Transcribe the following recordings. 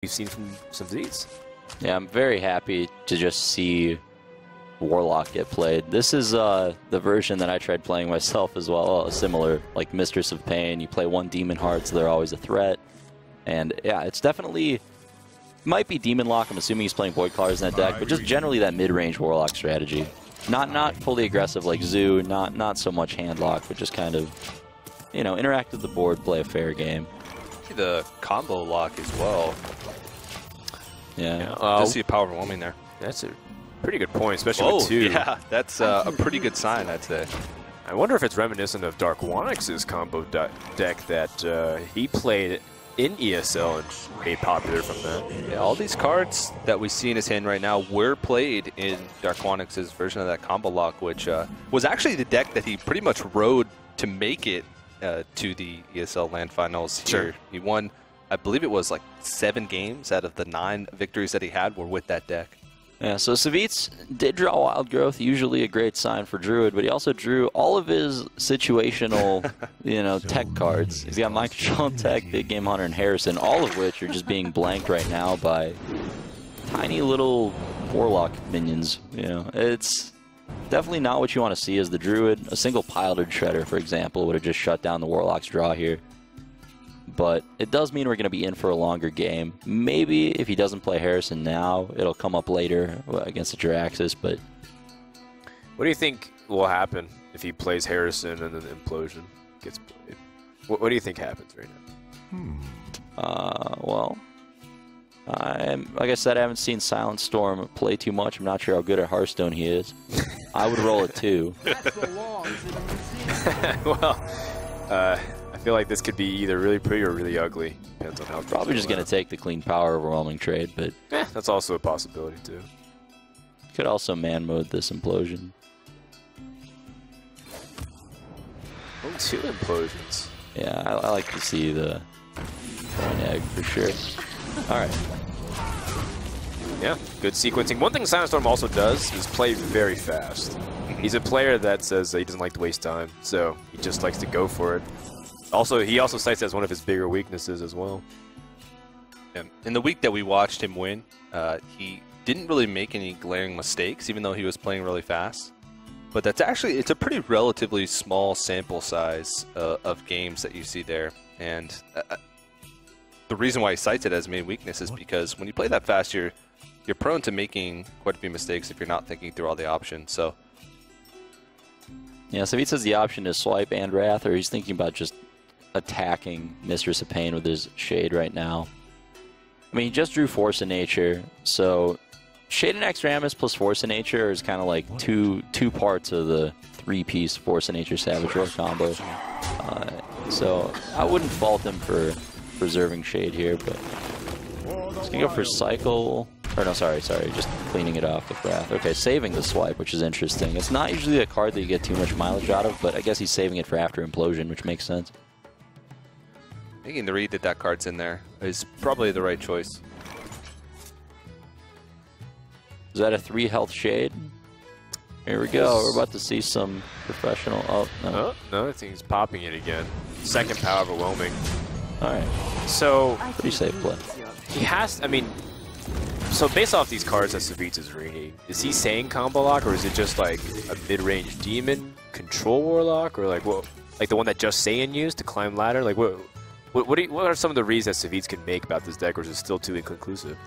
we've seen from Savjz. Yeah, I'm very happy to just see Warlock get played. This is the version that I tried playing myself as well. Similar, like Mistress of Pain. You play one Demon Heart, so they're always a threat. And yeah, it's definitely might be Demon Lock. I'm assuming he's playing Void Callers in that deck, but just generally that mid-range Warlock strategy. Not fully aggressive like Zoo. Not so much hand lock, but just kind of, you know, interact with the board, play a fair game. The combo lock as well. Yeah. Just see a power overwhelming there. That's a pretty good point, especially with 2. Yeah, that's a pretty good sign, I'd say. I wonder if it's reminiscent of Dark Wannix's combo deck that he played in ESL and made popular from that. Yeah, all these cards that we see in his hand right now were played in Dark Wannix's version of that combo lock, which was actually the deck that he pretty much rode to make it to the ESL LAN finals here. Sure. He won, I believe it was like 7 games out of the 9 victories that he had were with that deck. Yeah, so Savjz did draw Wild Growth, usually a great sign for Druid, but he also drew all of his situational, you know, tech cards. He's got Mind Control Tech, Big Game Hunter, and Harrison, all of which are just being blanked right now by tiny little Warlock minions. You know, it's definitely not what you want to see as the Druid. A single piloted Shredder, for example, would have just shut down the Warlock's draw here. But it does mean we're going to be in for a longer game. Maybe if he doesn't play Harrison now, it'll come up later against the Jiraxis, but... What do you think will happen if he plays Harrison and then Implosion gets played? What do you think happens right now? Well, like I said, I haven't seen SilentStorm play too much. I'm not sure how good at Hearthstone he is. I would roll it 2. Well, I feel like this could be either really pretty or really ugly. Depends on how. Probably just going to take the clean power overwhelming trade, but that's also a possibility too. Could also man mode this Implosion. Oh, 2 Implosions. Yeah, I like to see the one egg for sure. All right. Yeah, good sequencing. One thing SilentStorm also does is play very fast. He's a player that says that he doesn't like to waste time, so he just likes to go for it. Also, he also cites it as one of his bigger weaknesses as well. In the week that we watched him win, he didn't really make any glaring mistakes, even though he was playing really fast. But that's actually, it's a pretty relatively small sample size of games that you see there. And the reason why he cites it as main weakness is because when you play that fast, you're prone to making quite a few mistakes if you're not thinking through all the options. So, yeah, so if he says the option is swipe and Wrath, or he's thinking about just attacking Mistress of Pain with his Shade right now. I mean, he just drew Force of Nature, so Shade and Extramus plus Force of Nature is kind of like two parts of the 3-piece Force of Nature Savage Roar combo. So I wouldn't fault him for preserving Shade here, but he's gonna go for Cycle. Or no, sorry, just cleaning it off with Wrath. Okay, saving the swipe, which is interesting. It's not usually a card that you get too much mileage out of, but I guess he's saving it for after Implosion, which makes sense. Making the read that that card's in there is probably the right choice. Is that a 3 health Shade? Here we go. We're about to see some professional. Oh, no. Oh, no, I think he's popping it again. Second power overwhelming. All right. So, pretty safe play. He has, I mean, so based off these cards that Savjz is reading, is he saying combo lock, or is it just like a mid-range demon control warlock, or like what, like the one that just Saiyan used to climb ladder? Like what are some of the reasons that Savjz can make about this deck, or is it still too inconclusive?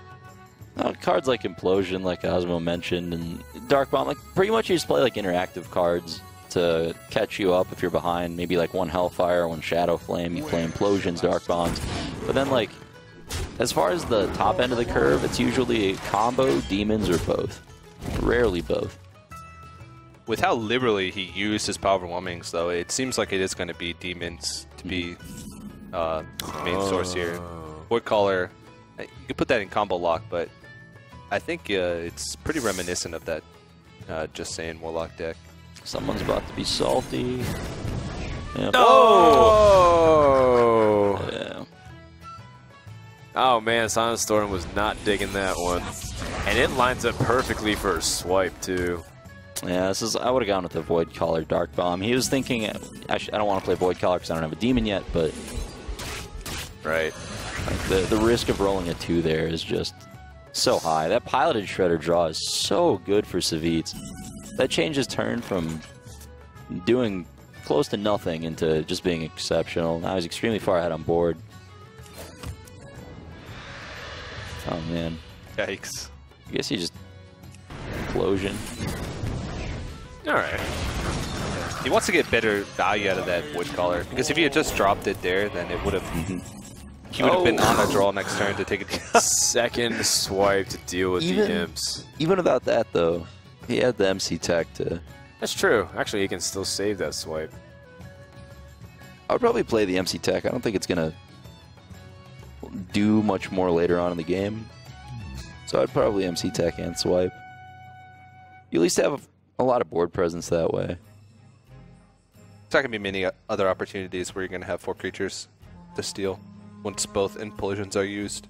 Cards like Implosion, like Osmo mentioned, and Dark Bomb, like pretty much you just play like interactive cards to catch you up if you're behind. Maybe like one Hellfire, one Shadow Flame. You play Implosions, Dark Bombs, but then like as far as the top end of the curve, it's usually a combo, demons, or both. Rarely both. With how liberally he used his power overwhelmings, though, it seems like it is going to be demons to be main source here. Void Caller, you could put that in combo lock, but I think it's pretty reminiscent of that Just Saying Warlock deck. Someone's about to be salty. Yeah. Oh! Yeah. Oh man, SilentStorm was not digging that one. And it lines up perfectly for a swipe too. Yeah, this is. I would have gone with the Void Caller Dark Bomb. He was thinking, I don't want to play Void Caller because I don't have a demon yet, but... Right. Like the risk of rolling a 2 there is just so high. That piloted Shredder draw is so good for Savjz. That changes turn from doing close to nothing into just being exceptional. Now he's extremely far ahead on board. Oh man. Yikes. I guess he just implosion. Alright. He wants to get better value out of that wood collar, because if he had just dropped it there, then it would have. He would have been on a draw next turn to take it. Second swipe to deal with the imps. Even without that though, he had the MC tech to. That's true. Actually, he can still save that swipe. I would probably play the MC tech. I don't think it's gonna do much more later on in the game. So I'd probably MC tech and swipe. You at least have a lot of board presence that way. There's not going to be many other opportunities where you're going to have 4 creatures to steal once both implosions are used.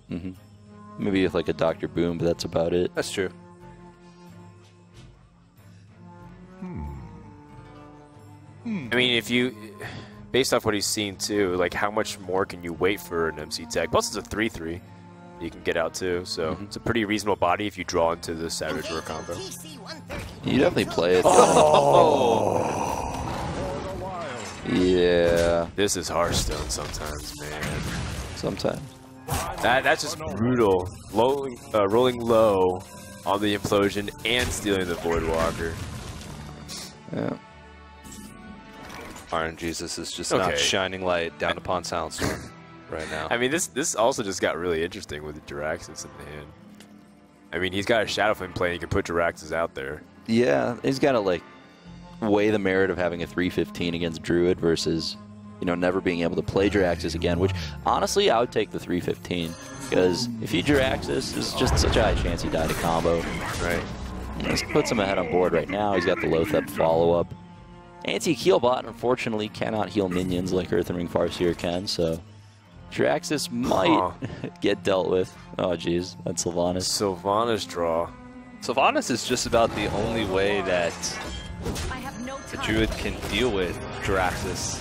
Maybe with like a Dr. Boom, but that's about it. That's true. I mean, if you, based off what he's seen too, like how much more can you wait for an MC tech? Plus, it's a 3/3 you can get out too, so it's a pretty reasonable body if you draw into the Savjz Roar combo. You definitely play it. Yeah. This is Hearthstone sometimes, man. Sometimes. That's just brutal. Rolling low on the implosion and stealing the Voidwalker. Yeah. Iron Jesus is just not shining light down upon SilentStorm right now. I mean, this also just got really interesting with Jiraxis in the hand. I mean, he's got a Shadow Flame play. He can put Jiraxis out there. Yeah, he's got to like weigh the merit of having a 3/15 against Druid versus, you know, never being able to play Jiraxis again, which honestly I would take the 3/15 because if he Jiraxis, it's just such a high chance he died to combo. Right. This puts him ahead on board right now. He's got the Lothep follow-up. Anti-heal bot, unfortunately, cannot heal minions like Earthenring Farseer can, so Jiraxis might get dealt with. Oh, jeez. That's Sylvanas. Sylvanas draw. Sylvanas is just about the only way that the Druid can deal with Jiraxis.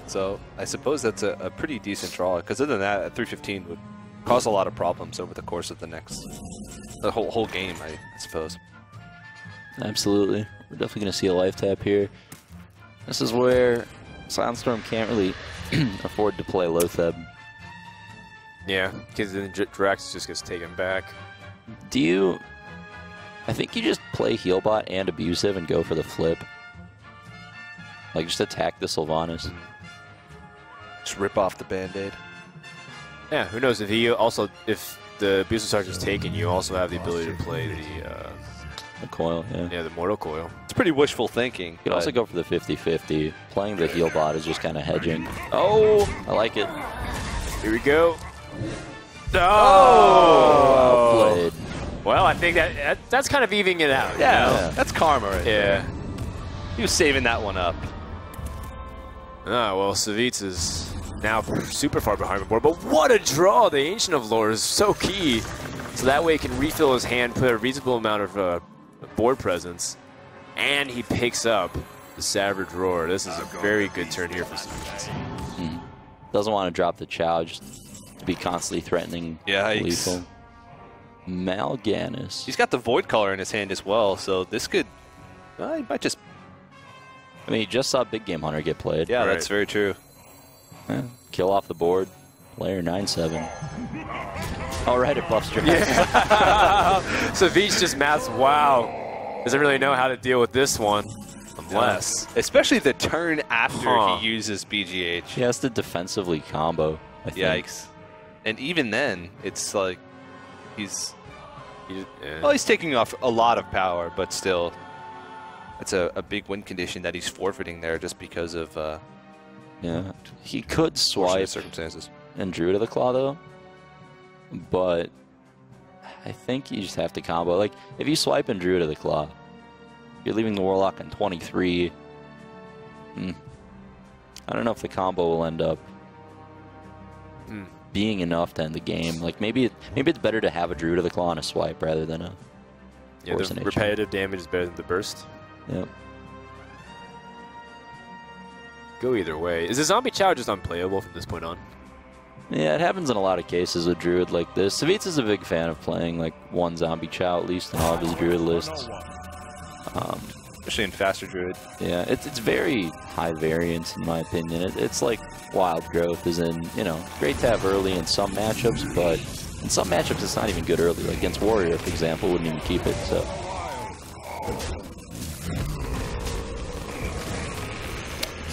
So I suppose that's a pretty decent draw, because other than that, a 3/15 would cause a lot of problems over the course of the whole game, I suppose. Absolutely. We're definitely going to see a life tap here. This is where SilentStorm can't really afford to play Lotheb. Yeah, because then Jiraxis just gets taken back. Do you... I think you just play Healbot and Abusive and go for the flip. Like, just attack the Sylvanas. Just rip off the Band-Aid. Yeah, who knows, if the Abusive Charge is taken, you also have the ability to play the coil, yeah, the Mortal Coil. It's pretty wishful thinking. You could also go for the 50-50. Playing the Healbot is just kind of hedging. Oh, I like it. Here we go. Oh! Outplayed. Well, I think that's kind of evening it out. Yeah, you know? that's karma right there. He was saving that one up. Ah, well, Savjz is now super far behind the board, but what a draw! The Ancient of Lore is so key. So that way he can refill his hand, put a reasonable amount of board presence, and he picks up the Savjz Roar. This is a very good turn here for Savjz. Doesn't want to drop the Chow, just to be constantly threatening lethal. Mal'Ganis. He's got the Void Collar in his hand as well, so this could... he might just... I mean, he just saw Big Game Hunter get played. Yeah, that's very true. Yeah. Kill off the board. Player 9-7. All right, it buffs Jiraxis. Savjz just maths, wow. Doesn't really know how to deal with this one. Unless. Especially the turn after he uses BGH. He has to defensively combo, I think. Yikes. And even then, it's like he's taking off a lot of power, but still, it's a big win condition that he's forfeiting there just because of yeah. He could swipe circumstances and Druid of the Claw though, but I think you just have to combo. Like if you swipe and Druid of the Claw, you're leaving the Warlock on 23. I don't know if the combo will end up being enough to end the game. Like maybe it's better to have a Druid of the Claw on a swipe rather than a Force the Nature. repetitive damage is better than the burst. Yep. Go either way. Is the Zombie Chow just unplayable from this point on? Yeah, it happens in a lot of cases with Druid like this. Savjz is a big fan of playing like one Zombie Chow, at least in all of his Druid lists. Especially in faster Druid. Yeah, it's very high variance in my opinion. It's like wild growth, as in, you know, great to have early in some matchups, but in some matchups it's not even good early. Like against Warrior, for example, wouldn't even keep it, so.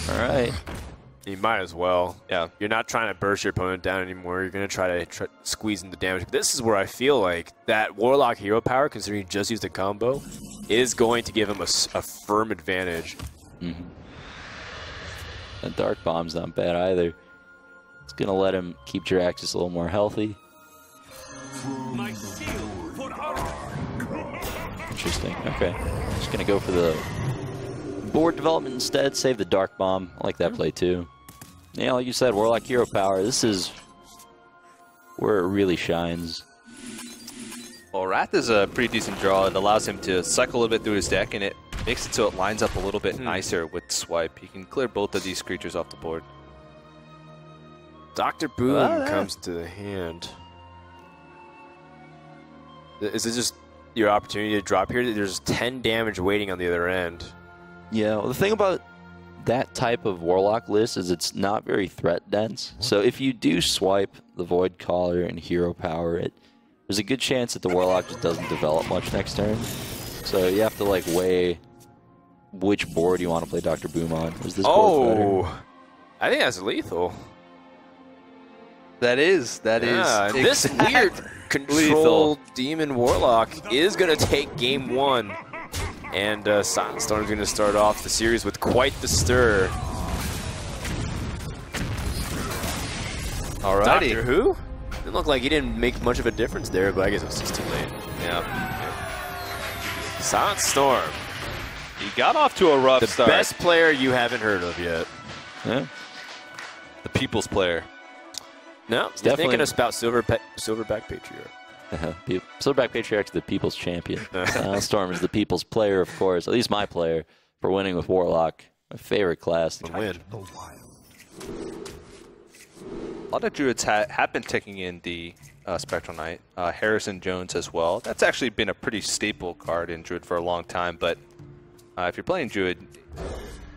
Alright. You might as well. Yeah. You're not trying to burst your opponent down anymore. You're going to try to squeeze in the damage. This is where I feel like that Warlock hero power, considering he just used a combo, is going to give him a firm advantage. Mm-hmm. And Dark Bomb's not bad either. It's going to let him keep Jiraxis a little more healthy. Interesting. Okay. Just going to go for the board development instead. Save the Dark Bomb. I like that play too. Yeah, like you said, Warlock hero power. This is where it really shines. Well, Wrath is a pretty decent draw. It allows him to cycle a little bit through his deck, and it makes it so it lines up a little bit nicer with Swipe. He can clear both of these creatures off the board. Dr. Boom comes to the hand. Is it just your opportunity to drop here? There's 10 damage waiting on the other end. Yeah, well, the thing about that type of Warlock list is it's not very threat dense. So if you do swipe the Void Caller and hero power it, there's a good chance that the Warlock just doesn't develop much next turn. So you have to like weigh which board you want to play Dr. Boom on. Is this board better? I think that's lethal. That is. This weird control demon Warlock is going to take game one. And SilentStorm's going to start off the series with quite the stir. Alrighty. Doctor Who? Didn't look like he didn't make much of a difference there, but I guess it was just too late. Yeah. SilentStorm. He got off to a rough start. The best player you haven't heard of yet. Yeah. The people's player. No, he's thinking about Silverback Patriarch. Silverback Patriarch's the people's champion. Storm is the people's player, of course. At least my player for winning with Warlock. My favorite class to win. A lot of Druids have been taking in the Spectral Knight. Harrison Jones as well. That's actually been a pretty staple card in Druid for a long time, but if you're playing Druid,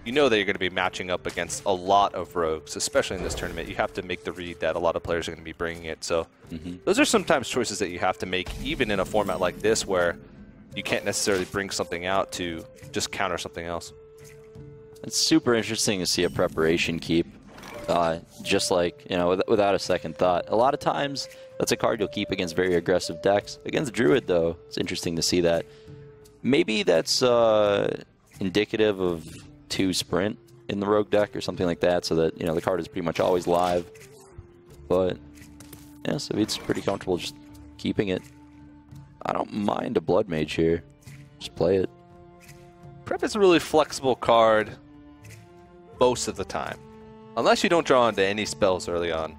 you know that you're going to be matching up against a lot of rogues, especially in this tournament. You have to make the read that a lot of players are going to be bringing it. So those are sometimes choices that you have to make, even in a format like this where you can't necessarily bring something out to just counter something else. It's super interesting to see a preparation keep, just like, you know, without a second thought. A lot of times, that's a card you'll keep against very aggressive decks. Against Druid, though, it's interesting to see that. Maybe that's indicative of 2 sprint in the rogue deck or something like that, so that, you know, the card is pretty much always live. But yeah, so it's pretty comfortable just keeping it. I don't mind a Blood Mage here. Just play it. Prep is a really flexible card most of the time. Unless you don't draw into any spells early on.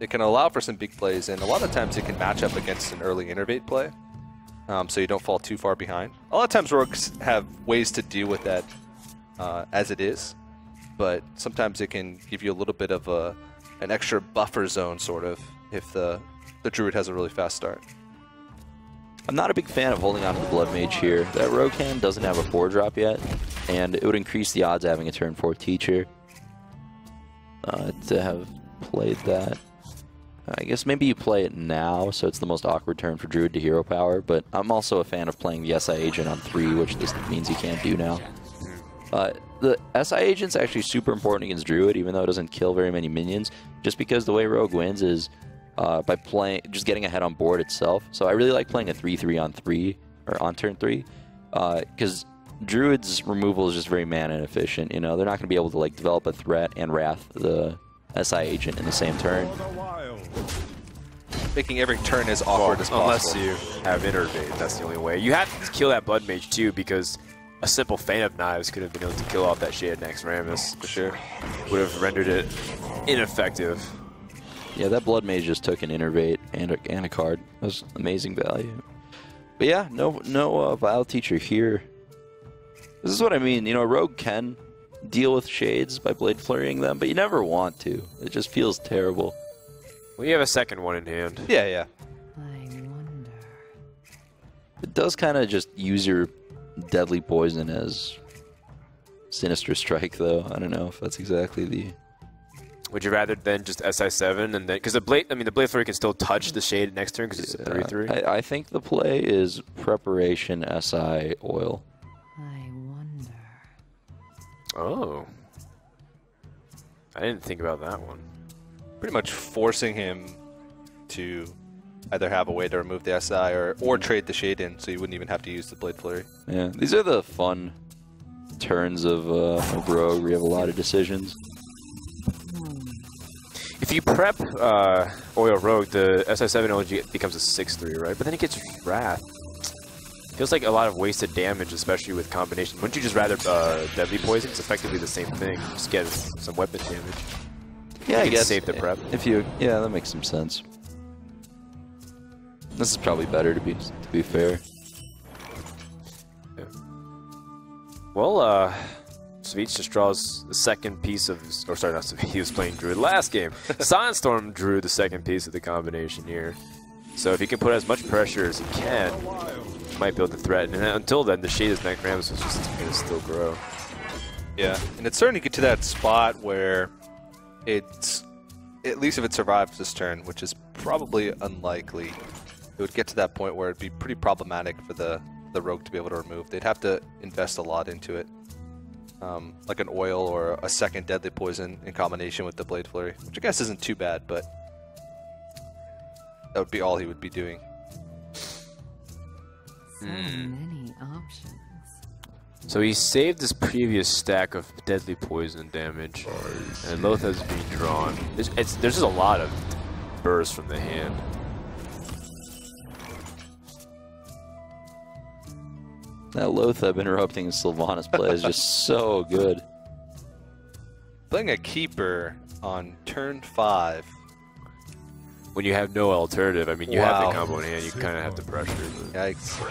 It can allow for some big plays, and a lot of times it can match up against an early innervate play, so you don't fall too far behind. A lot of times rogues have ways to deal with that as it is, but sometimes it can give you a little bit of an extra buffer zone, sort of, if the Druid has a really fast start. I'm not a big fan of holding on to the Blood Mage here. That Rogue hand doesn't have a 4-drop yet, and it would increase the odds of having a turn 4 Teacher. To have played that. I guess maybe you play it now, so it's the most awkward turn for Druid to hero power, but I'm also a fan of playing the SI Agent on 3, which this means you can't do now. The SI Agent's actually super important against Druid, even though it doesn't kill very many minions, just because the way Rogue wins is by just getting ahead on board itself. So I really like playing a 3/3 on 3, or on turn 3, because Druid's removal is just very mana inefficient. You know, they're not going to be able to like develop a threat and Wrath the SI Agent in the same turn. Making every turn as awkward as possible. Unless you have Innervate, that's the only way. You have to kill that Blood Mage too, because a simple Feint of Knives could have been able to kill off that Shaded Naxxramas. For sure. Would have rendered it ineffective. Yeah, that Blood Mage just took an Innervate and a card. That was amazing value. But yeah, no Vile Teacher here. This is what I mean. You know, Rogue can deal with Shades by Blade Flurrying them, but you never want to. It just feels terrible. Well, you have a second one in hand. Yeah, yeah. It does kind of just use your deadly poison as Sinister Strike, though. I don't know if that's exactly the... Would you rather than just SI7 and then... Because the Blade Flurry can still touch the Shade next turn because it's a 3/3. I think the play is Preparation, SI, Oil. Oh. I didn't think about that one. Pretty much forcing him to either have a way to remove the SI or trade the Shade in, so you wouldn't even have to use the Blade Flurry. Yeah, these are the fun turns of Rogue. We have a lot of decisions. If you prep Oil Rogue, the SI7 only becomes a 6/3, right? But then it gets Wrath. Feels like a lot of wasted damage, especially with combination. Wouldn't you just rather Deadly Poison? It's effectively the same thing. Just get some weapon damage. Yeah, I guess. Save the prep. Yeah, that makes some sense. This is probably better to be fair. Yeah. Well, Savjz just draws the second piece of his, or sorry, not Savjz, he was playing Druid last game. SilentStorm drew the second piece of the combination here. So if he can put as much pressure as he can, he might be able to threaten. And until then, the Shade of Neck Rams is just going to still grow. Yeah, and it's starting to get to that spot where it's, at least if it survives this turn, which is probably unlikely, it would get to that point where it'd be pretty problematic for the Rogue to be able to remove. They'd have to invest a lot into it. Like an Oil or a second Deadly Poison in combination with the Blade Flurry, which I guess isn't too bad, but that would be all he would be doing. So many options. So he saved his previous stack of Deadly Poison damage, and Loth has been drawn. There's just a lot of bursts from the hand. That Lothab interrupting Sylvanas play is just so good. Playing a Keeper on turn 5. When you have no alternative, I mean, you have the combo in hand, you kind of have the pressure. But... Yikes.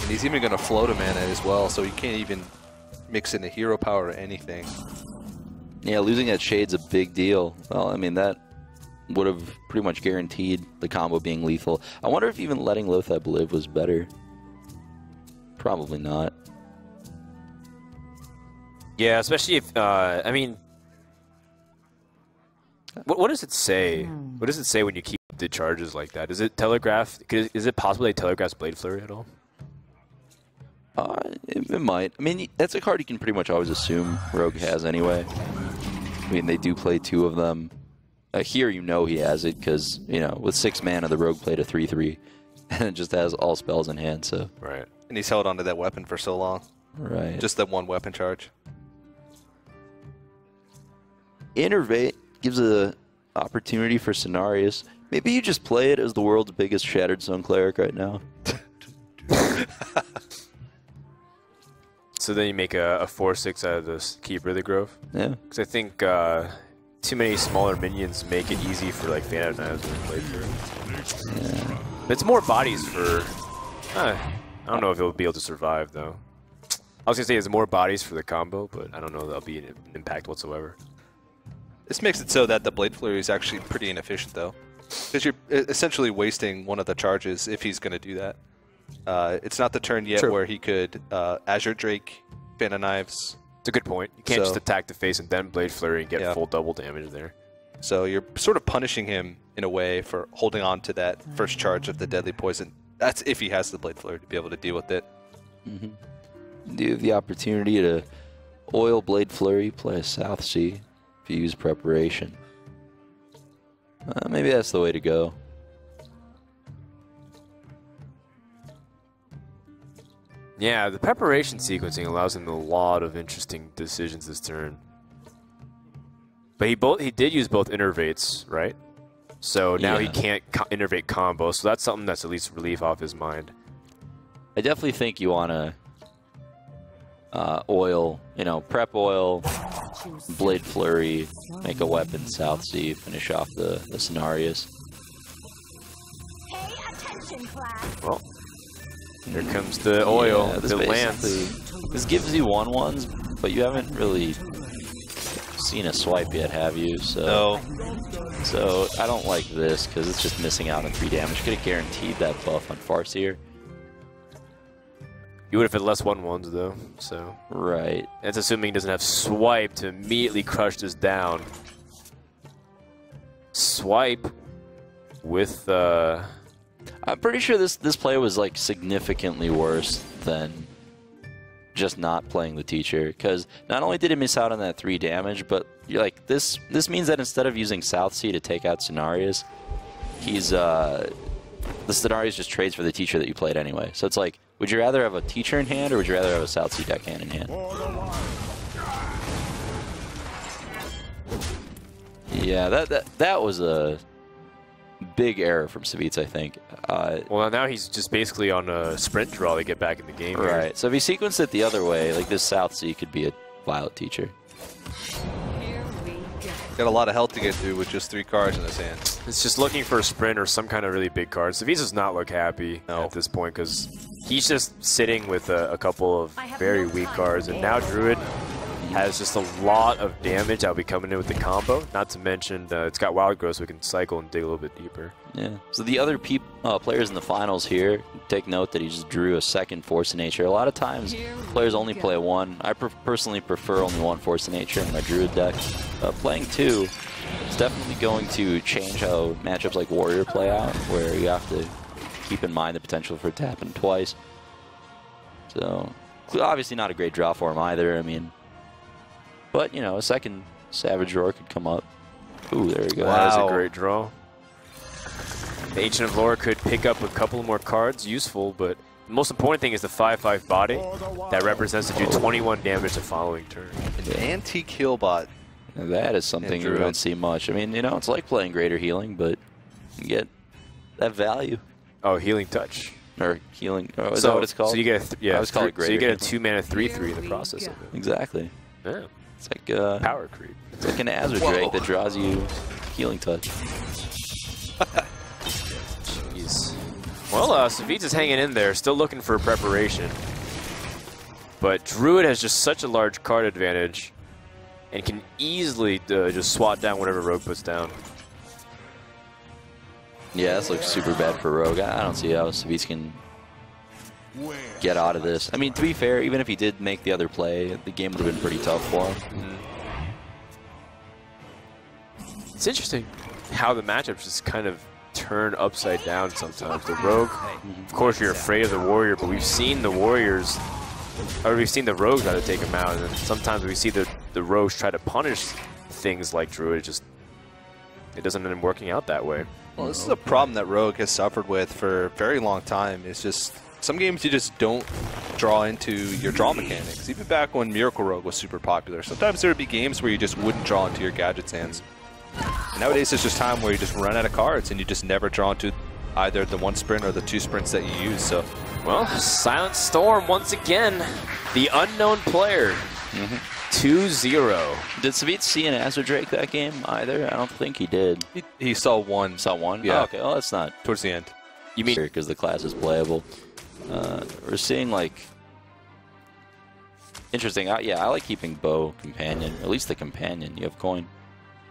And he's even going to float a mana as well, so you can't even mix in a hero power or anything. Yeah, losing that Shade's a big deal. Well, I mean, that would have pretty much guaranteed the combo being lethal. I wonder if even letting Lothab live was better. Probably not. Yeah, especially if, I mean, what does it say? What does it say when you keep the charges like that? Is it telegraph? Is it possible they telegraphs Blade Flurry at all? It might. I mean, that's a card you can pretty much always assume Rogue has anyway. I mean, they do play 2 of them. Here you know he has it because, you know, with 6 mana, the Rogue played a 3/3. And it just has all spells in hand, so... Right. And he's held onto that weapon for so long. Right. Just that one weapon charge. Innervate gives a opportunity for Cenarius. Maybe you just play it as the world's biggest Shattered Zone cleric right now. So then you make a 4/6 out of this Keeper of the Grove? Yeah. Because I think too many smaller minions make it easy for like Phantom Knives to play through. Yeah. But it's more bodies for... I don't know if it'll be able to survive, though. I was going to say it's more bodies for the combo, but I don't know if that'll be an impact whatsoever. This makes it so that the Blade Flurry is actually pretty inefficient, though. Because you're essentially wasting one of the charges if he's going to do that. It's not the turn yet where he could Azure Drake, Phantom Knives. It's a good point. You can't just attack the face and then Blade Flurry and get full double damage there. So you're sort of punishing him in a way for holding on to that first charge of the Deadly Poison. That's if he has the Blade Flurry to be able to deal with it. Do you have the opportunity to Oil Blade Flurry, play a Savjz if you use Preparation? Maybe that's the way to go. Yeah, the preparation sequencing allows him a lot of interesting decisions this turn. But he did use both Innervates, right? So now he can't Innervate combo, so that's something that's at least relief off his mind. I definitely think you want to Oil, you know, prep Oil, Blade Flurry, make a weapon, Savjz, finish off the Cenarius. Pay attention, class. Well, here comes the Oil, the Lance. This gives you 1/1s, but you haven't really seen a swipe yet, have you? So No. So I don't like this because it's just missing out on 3 damage. Could have guaranteed that buff on Farseer. You would have had less 1/1s though, so. Right. That's assuming he doesn't have Swipe to immediately crush this down. Swipe with I'm pretty sure this play was like significantly worse than just not playing the teacher, because not only did he miss out on that 3 damage, but you're like this means that instead of using Savjz to take out Cenarius, he's the Cenarius just trades for the teacher that you played anyway. So it's like, would you rather have a teacher in hand or would you rather have a Savjz deck hand in hand? Yeah, that was a big error from Savjz, I think. well, now he's just basically on a sprint draw to get back in the game. Right. Here. So if he sequenced it the other way, like this Savjz could be a Violet teacher. Got a lot of health to get through with just 3 cards in his hand. It's just looking for a sprint or some kind of really big card. Savjz does not look happy at this point because he's just sitting with a couple of very weak cards, and now Druid has just a lot of damage that will be coming in with the combo. Not to mention it's got Wild Growth, so we can cycle and dig a little bit deeper. Yeah. So the other players in the finals here, take note that he just drew a second Force of Nature. A lot of times, players only play 1. I personally prefer only 1 Force of Nature in my Druid deck. Playing 2 is definitely going to change how matchups like Warrior play out, where you have to keep in mind the potential for it to happen twice. So, obviously not a great draw for him either. I mean, but, you know, a second Savage Roar could come up. Ooh, there we go. Wow. That is a great draw. The Ancient of Lore could pick up a couple more cards, useful, but the most important thing is the 5/5 body that represents to do 21 damage the following turn. An antique heal bot. Now that is something you don't see much. I mean, you know, it's like playing Greater Healing, but you get that value. Oh, Healing Touch. Or Healing. Oh, is that what it's called? So you get I was called so you get a Greater 2-mana 3/3 in the process of it. Exactly. Yeah. It's like power creep. It's like an Azure Drake that draws you Healing Touch. Jeez. Well, Savjz is hanging in there, still looking for preparation. But Druid has just such a large card advantage and can easily just swat down whatever Rogue puts down. Yeah, this looks super bad for Rogue. I don't see how Savjz can get out of this. I mean, to be fair, even if he did make the other play, the game would have been pretty tough for him. It's interesting how the matchups just kind of turn upside down sometimes. The Rogue, of course, you're afraid of the Warrior, but we've seen the Warriors, or we've seen the Rogues try to take him out, and then sometimes we see the Rogues try to punish things like Druid. It doesn't end up working out that way. Well, this is a problem that Rogue has suffered with for a very long time. It's just some games you just don't draw into your draw mechanics. Even back when Miracle Rogue was super popular, sometimes there would be games where you just wouldn't draw into your gadget's hands. And nowadays it's just time where you just run out of cards and you just never draw into either the 1 sprint or the 2 sprints that you use. So, well, SilentStorm once again, the unknown player. 2-0. Did Savjz see an Azure Drake that game either? I don't think he did. he saw 1. Saw 1? Yeah. Oh, okay, well, that's not Towards the end. You mean because the class is playable. We're seeing like interesting. Yeah, I like keeping Bow Companion. At least the Companion. You have coin.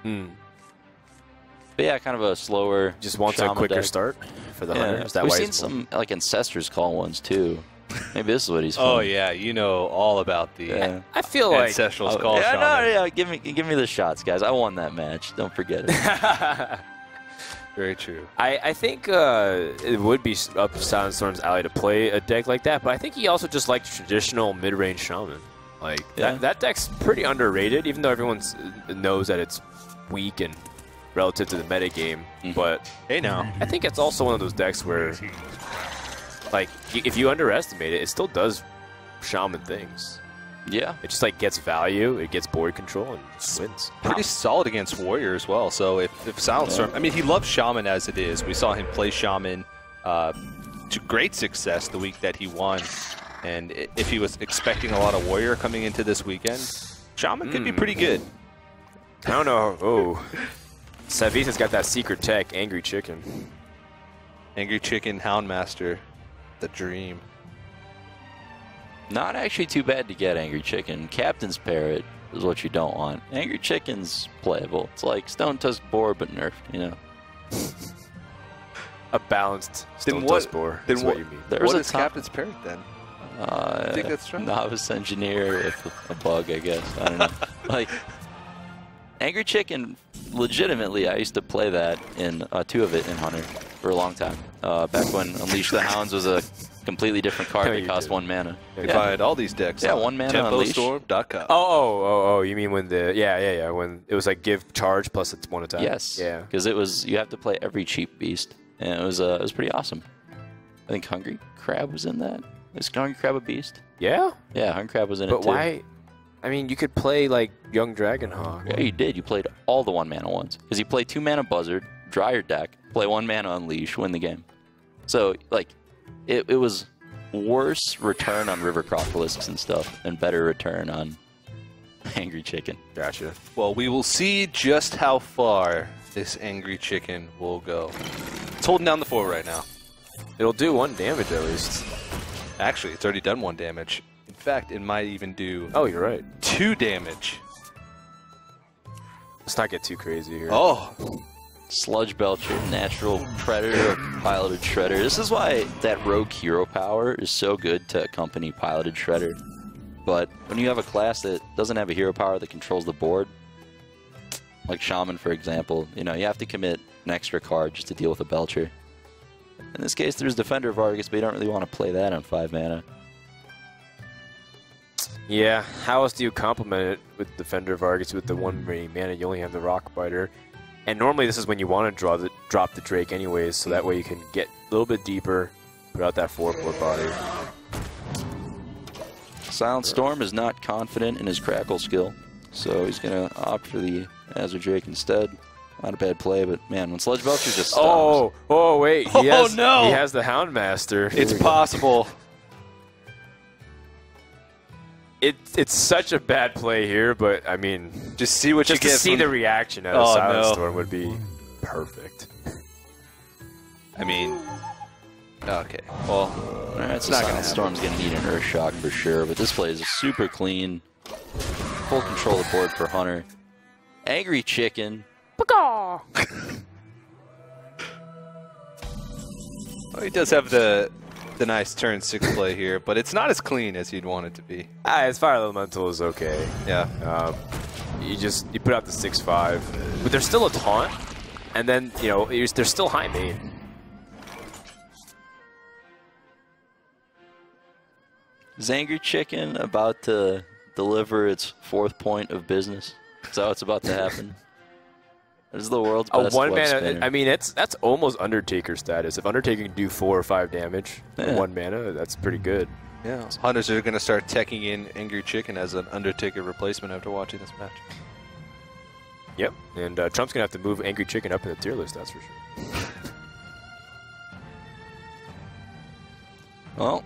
But yeah, kind of a slower. Just wants a Shaman quicker deck. start for the hunter? Is that We've why seen he's some like Ancestors call ones too. Maybe this is what he's. Oh from. yeah, you know all about the I feel like Ancestral's call yeah, shaman. no, yeah. Give me the shots, guys. I won that match. Don't forget it. Very true. I think it would be up SilentStorm's alley to play a deck like that, but I think he also just likes traditional mid-range shaman. Like that deck's pretty underrated, even though everyone knows that it's weak and relative to the meta game. But Hey now. I think it's also one of those decks where, like, if you underestimate it, it still does shaman things. Yeah. It just like gets value, it gets board control, and wins. Pretty solid against Warrior as well. So if SilentStorm, I mean, he loves Shaman as it is. We saw him play Shaman to great success the week that he won. And if he was expecting a lot of Warrior coming into this weekend, Shaman could be pretty good. I don't know. Oh, Savjz has got that secret tech, Angry Chicken. Angry Chicken, Houndmaster, the dream. Not actually too bad to get Angry Chicken. Captain's Parrot is what you don't want. Angry Chicken's playable. It's like Stone Tusk Boar, but nerfed, you know. A balanced Then Stone what- Tusk Boar then is what- what you mean. There's What a is top- Captain's Parry then? I think that's right. Novice engineer with a bug, I guess. I don't know. Like, Angry Chicken, legitimately, I used to play that in 2 of it in Hunter for a long time. Back when Unleash the Hounds was a completely different card No, that you cost did. 1 mana. You can find all these decks Yeah, on 1 mana Unleash. TempoStorm.com. Oh, you mean when the yeah, when it was like give charge plus it's 1 attack. Yes. Yeah. Because it was, you have to play every cheap beast, and it was pretty awesome. I think Hungry Crab was in that. Is Hungry Crab a beast? Yeah. Yeah, Hungry Crab was in it But too. why? I mean, you could play like Young Dragonhawk. Yeah, you did. You played all the 1 mana ones. Because you play 2 mana Buzzard, dry your deck, play 1 mana Unleash, win the game. So, like, it was worse return on River Crocolisk and stuff, and better return on Angry Chicken. Gotcha. Well, we will see just how far this Angry Chicken will go. It's holding down the fort right now. It'll do 1 damage at least. Actually, it's already done 1 damage. In fact, it might even do Oh, you're right. 2 damage. Let's not get too crazy here. Oh, Sludge Belcher, Natural Predator, Piloted Shredder. This is why that Rogue Hero power is so good to accompany Piloted Shredder. But when you have a class that doesn't have a hero power that controls the board, like Shaman, for example, you know, you have to commit an extra card just to deal with a Belcher. In this case, there's Defender of Argus, but you don't really want to play that on 5 mana. Yeah. How else do you complement it with Defender of Argus with the 1 remaining mana? You only have the Rock Biter. And normally this is when you want to drop the Drake anyways, so that way you can get a little bit deeper, put out that 4/4 body. SilentStorm is not confident in his Crackle skill, so he's going to opt for the Azure Drake instead. Not a bad play, but man, when Sludge Belcher just stops. Oh, wait. Oh, He has, no. He has the Houndmaster. it's possible. It's such a bad play here, but I mean, Just see what just you to get see from- the reaction out Oh, of no. SilentStorm would be perfect. I mean, okay. Well, Alright, so not gonna SilentStorm's going to need an Earth Shock for sure, but this play is super clean. Full control of the board for Hunter. Angry Chicken. well, he does have the nice turn 6 play here, but it's not as clean as you'd want it to be. His Fire Elemental is okay. Yeah. You put out the 6/5, but there's still a taunt, and then there's still high main. Is Angry Chicken about to deliver its 4th point of business? Is that what's about to happen? This is the world's A best 1 web mana. spinner. I mean, that's almost Undertaker status. If Undertaker can do 4 or 5 damage for Yeah. 1 mana, that's pretty good. Yeah. Hunters are going to start teching in Angry Chicken as an Undertaker replacement after watching this match. Yep. And Trump's gonna have to move Angry Chicken up in the tier list. That's for sure. Well,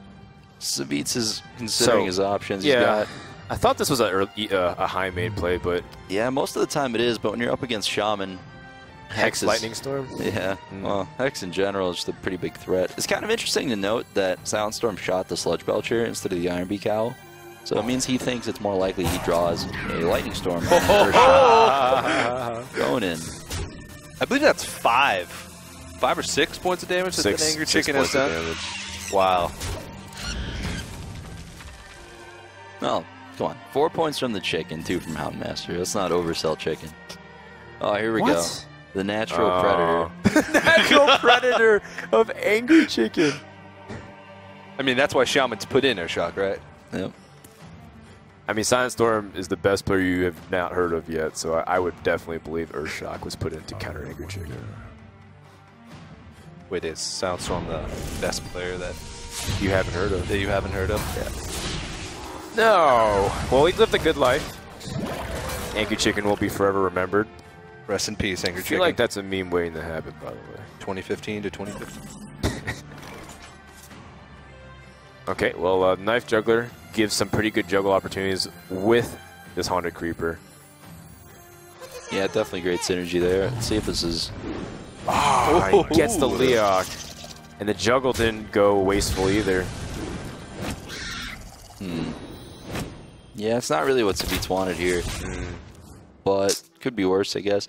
Savjz is considering his options. He's Yeah. got, I thought this was a high main play, but yeah, most of the time it is, but when you're up against Shaman, Hex is- Lightning Storm. Yeah, well, Hex in general is just a pretty big threat. It's kind of interesting to note that SilentStorm shot the Sludge Belcher instead of the Iron Beak Owl. So it means he thinks it's more likely he draws a Lightning Storm on the first shot. Going in. I believe that's 5 or 6 points of damage that an Angry Chicken has done. Wow. Oh, come on. 4 points from the chicken, 2 from Houndmaster. Let's not oversell chicken. Oh, here we go. What? The Natural Predator. Natural Predator of Angry Chicken. I mean, that's why Shaman's put in Air Shock, right? Yep. I mean, SilentStorm is the best player you have not heard of yet, so I would definitely believe Earthshock was put in to counter Angry Chicken. Wait, is SilentStorm the best player that You haven't heard of? you haven't heard of? No. Well, he lived a good life. Angry Chicken will be forever remembered. Rest in peace, Angry I feel Chicken. like that's a meme waiting to happen, by the way. 2015 to 2015. Okay, well, Knife Juggler gives some pretty good juggle opportunities with this Haunted Creeper. Yeah, definitely great synergy there. Let's see if this is... Oh, he gets the Leok. And the juggle didn't go wasteful either. Yeah, it's not really what Savjz wanted here. But could be worse, I guess.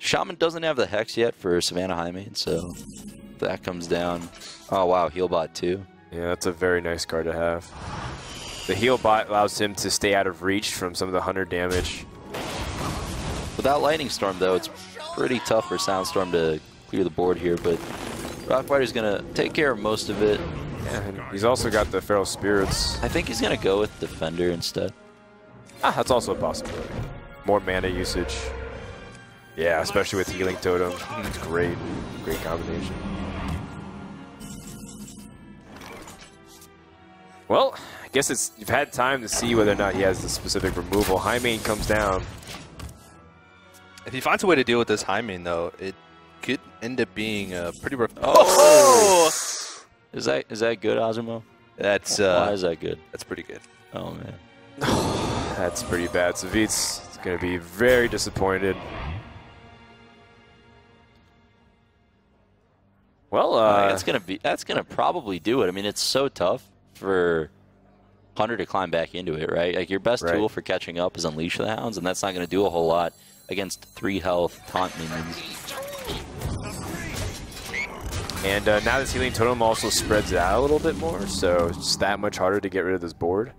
Shaman doesn't have the Hex yet for Savannah Highmane, so if that comes down. Oh, wow, Healbot too. Yeah, that's a very nice card to have. The heal bot allows him to stay out of reach from some of the 100 damage. Without Lightning Storm, though, it's pretty tough for SilentStorm to clear the board here, but Rockfighter's going to take care of most of it. Yeah, and he's also got the Feral Spirits. I think he's going to go with Defender instead. Ah, that's also a possibility. More mana usage. Yeah, especially with Healing Totem. It's great. Great combination. Well, I guess you've had time to see whether or not he has the specific removal. Highmane comes down. If he finds a way to deal with this Highmane, though, it could end up being a pretty rough. Oh! Is that good, Azumo? That's why is that good? That's pretty good. Oh man, That's pretty bad. Savjz is going to be very disappointed. Well, that's gonna probably do it. I mean, it's so tough for Hunter to climb back into it, right? Like your best tool for catching up is Unleash the Hounds, and that's not gonna do a whole lot against 3 health taunt minions. And now this Healing Totem also spreads it out a little bit more, so it's that much harder to get rid of this board.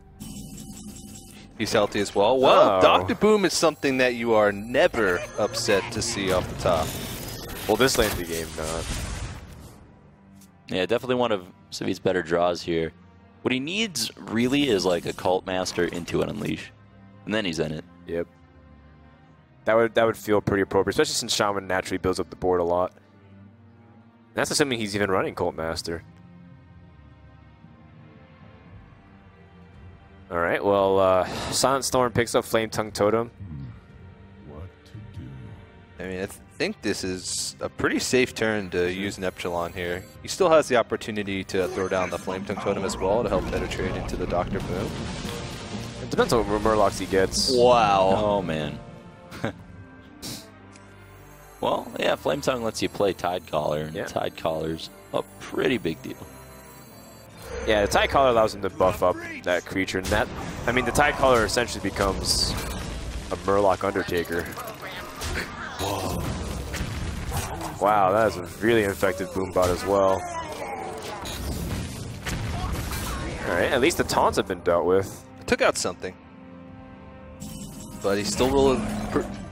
He's healthy as well. Well, Dr. Boom is something that you are never upset to see off the top. Well, this late in the game, not. Yeah, definitely one of Savjz's better draws here. What he needs really is like a Cult Master into an Unleash, and then he's in it. Yep. That would feel pretty appropriate, especially since Shaman naturally builds up the board a lot. That's assuming he's even running Cult Master. All right, well, SilentStorm picks up Flame Tongue Totem. I mean, I think this is a pretty safe turn to use an Epsilon here. He still has the opportunity to throw down the Flame Tongue Totem as well to help penetrate into the Dr. Boom. It depends on what Murlocs he gets. Wow. Oh, man. Well, yeah, Flame Tongue lets you play Tide Collar, and Tide Collar's a pretty big deal. Yeah, the Tide Collar allows him to buff up that creature, and that, I mean, the Tide Collar essentially becomes a Murloc Undertaker. Whoa. Wow, that is a really effective Boombot as well. Alright, at least the taunts have been dealt with. Took out something. But he's still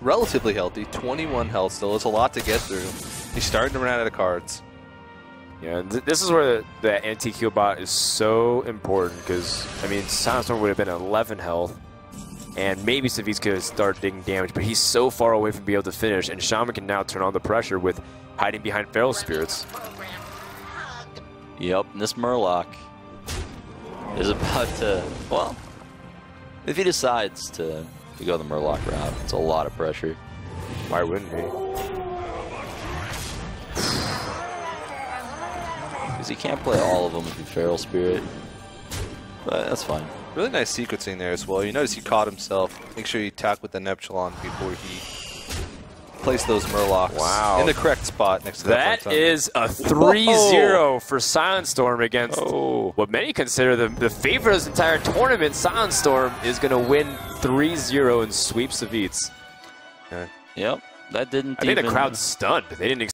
relatively healthy. 21 health still. It's a lot to get through. He's starting to run out of cards. Yeah, this is where the anti-Q bot is so important because, I mean, SilentStorm would have been 11 health, and maybe Savjz could start digging damage, but he's so far away from being able to finish, and Shaman can now turn on the pressure with hiding behind Feral Spirits. Yep, and this Murloc is about to, well, if he decides to go the Murloc route, it's a lot of pressure. Why wouldn't he? Because he can't play all of them with the Feral Spirit, but that's fine. Really nice sequencing there as well. You notice he caught himself. Make sure you attack with the Epsilon before he placed those Murlocs in the correct spot next to that. That is a 3-0 for SilentStorm against what many consider the favorite of this entire tournament. SilentStorm is going to win 3-0 and sweep Savjz. Yep, that didn't I think the crowd's stunned. They didn't